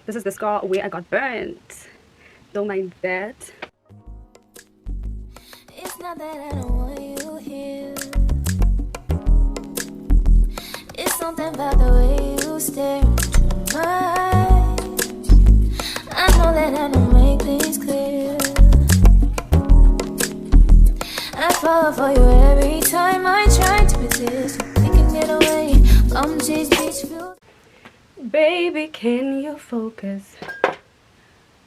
This is the scar where I got burnt. Don't mind that. It's not that I don't want you here. It's something about the way you stare into my eyes. I know that I don't make things clear. I fall for you every time I try to resist. We can get away from these beach views. Baby, can you focus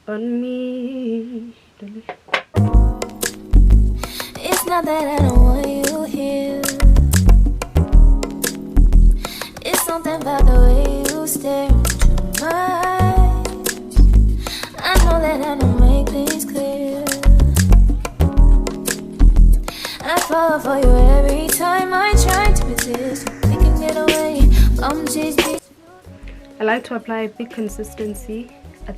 on me? It's not that I don't want you here. It's something about the way you stare into my eyes. I know that I don't make things clear. I fall for you every time I try to resist. We can get away from these beach. I like to apply a thick consistency, I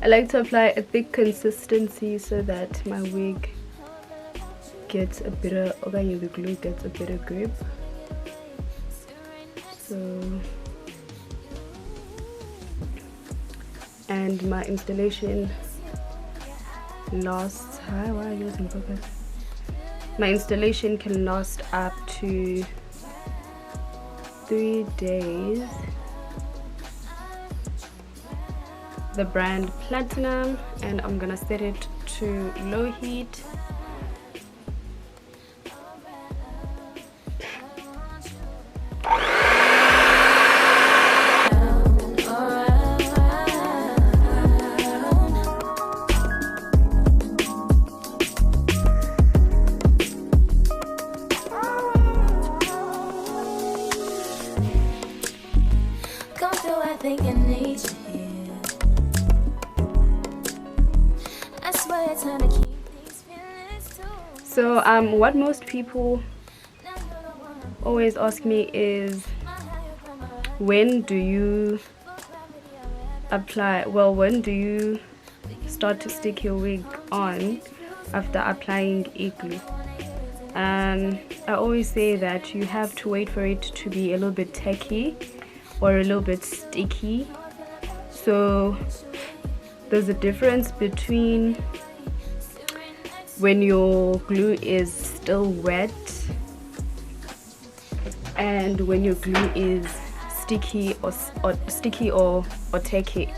like to apply a thick consistency so that my wig gets a better, or the glue gets a better grip. So, and my installation lasts, why are you using focus? My installation can last up to 3 days. The brand Platinum, and I'm gonna set it to low heat. Come through, I think I need you here. I swear it's time to keep these feelings too. So what most people always ask me is, when do you apply, well, when do you start to stick your wig on after applying e-glue? I always say that you have to wait for it to be a little bit tacky or a little bit sticky. So there's a difference between when your glue is still wet and when your glue is sticky or tacky.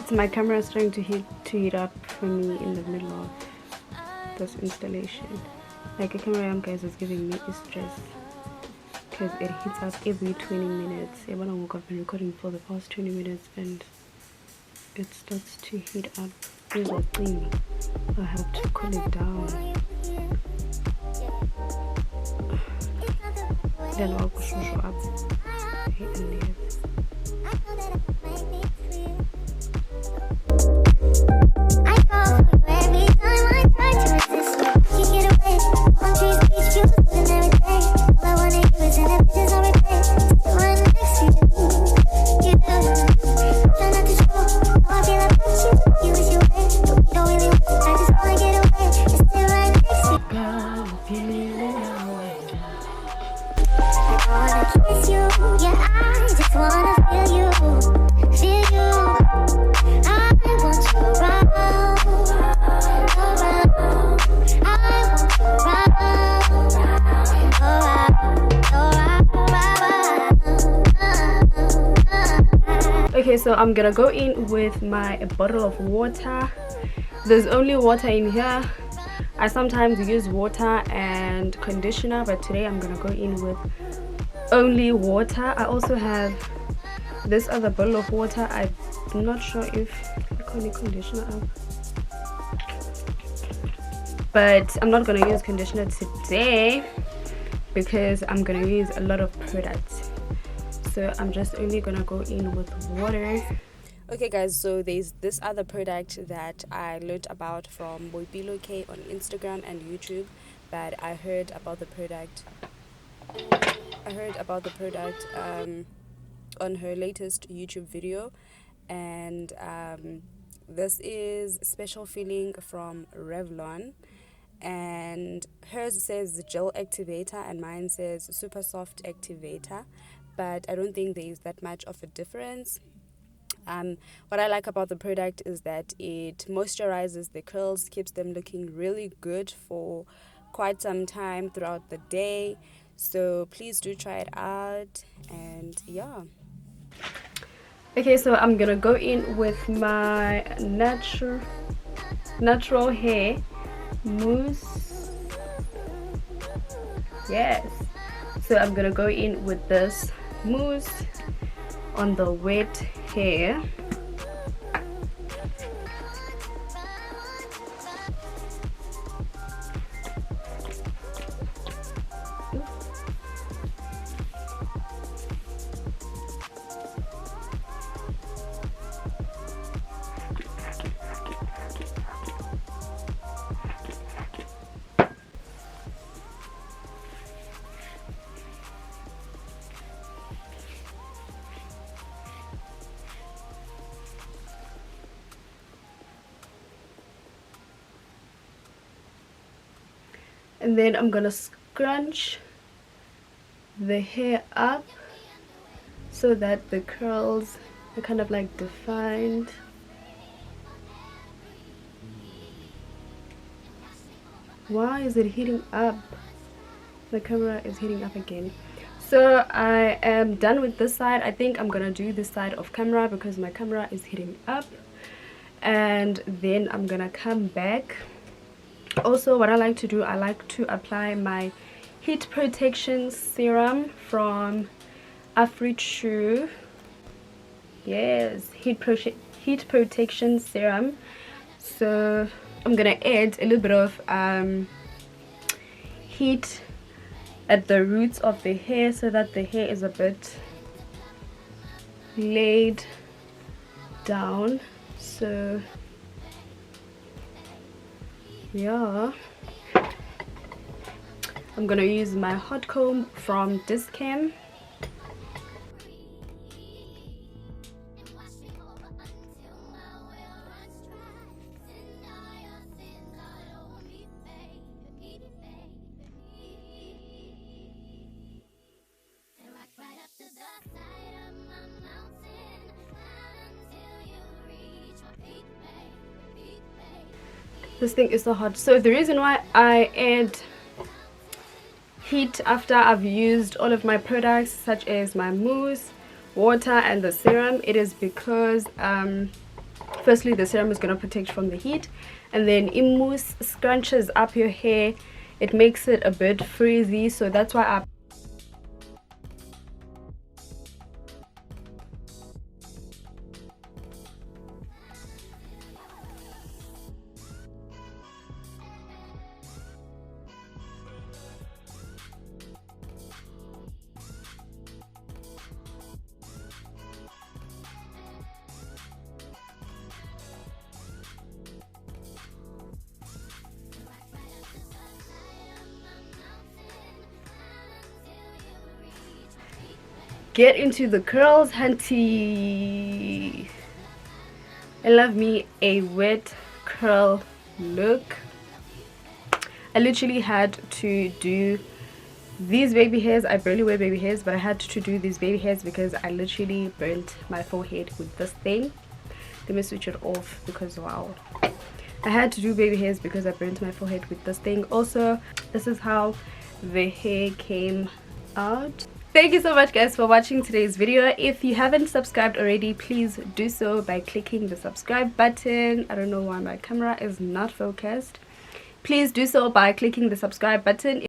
My camera is starting to heat up for me in the middle of this installation. Like a camera, guys, is giving me stress because it heats up every 20 minutes. I've been recording for the past 20 minutes and it starts to heat up. Here's the thing, I have to cool it down. Then I'll show up and leave. Okay, so I'm gonna go in with my bottle of water. There's only water in here. I sometimes use water and conditioner, but today I'm gonna go in with only water. I also have this other bottle of water. I'm not sure if I can use conditioner up, but I'm not going to use conditioner today because I'm going to use a lot of products. So I'm just only going to go in with water. Okay guys, so there's this other product that I learned about from Boipilo K on Instagram and YouTube, but I heard about the product on her latest YouTube video, and this is Special Feeling from Revlon, and hers says gel activator and mine says super soft activator, but I don't think there is that much of a difference. What I like about the product is that it moisturizes the curls, keeps them looking really good for quite some time throughout the day. So please do try it out, and yeah. Okay, so I'm gonna go in with my natural hair mousse. Yes, so I'm gonna go in with this mousse on the wet hair. And then I'm gonna scrunch the hair up so that the curls are kind of like defined. Why is it heating up? The camera is heating up again. So I am done with this side. I think I'm gonna do this side off camera because my camera is heating up, and then I'm gonna come back. Also, what I like to do, I like to apply my heat protection serum from Afri. Yes, heat protection serum. So I'm gonna add a little bit of heat at the roots of the hair so that the hair is a bit laid down. So yeah, I'm gonna use my hot comb from Discam. This thing is so hot. So the reason why I add heat after I've used all of my products, such as my mousse, water and the serum, it is because firstly the serum is going to protect from the heat, and then mousse scrunches up your hair. It makes it a bit frizzy, so that's why I get into the curls, hunty. I love me a wet curl look. I literally had to do these baby hairs. I barely wear baby hairs, but I had to do these baby hairs because I literally burnt my forehead with this thing. Let me switch it off because wow, I had to do baby hairs because I burnt my forehead with this thing. Also, this is how the hair came out. Thank you so much guys for watching today's video. If you haven't subscribed already, please do so by clicking the subscribe button. I don't know why my camera is not focused. Please do so by clicking the subscribe button.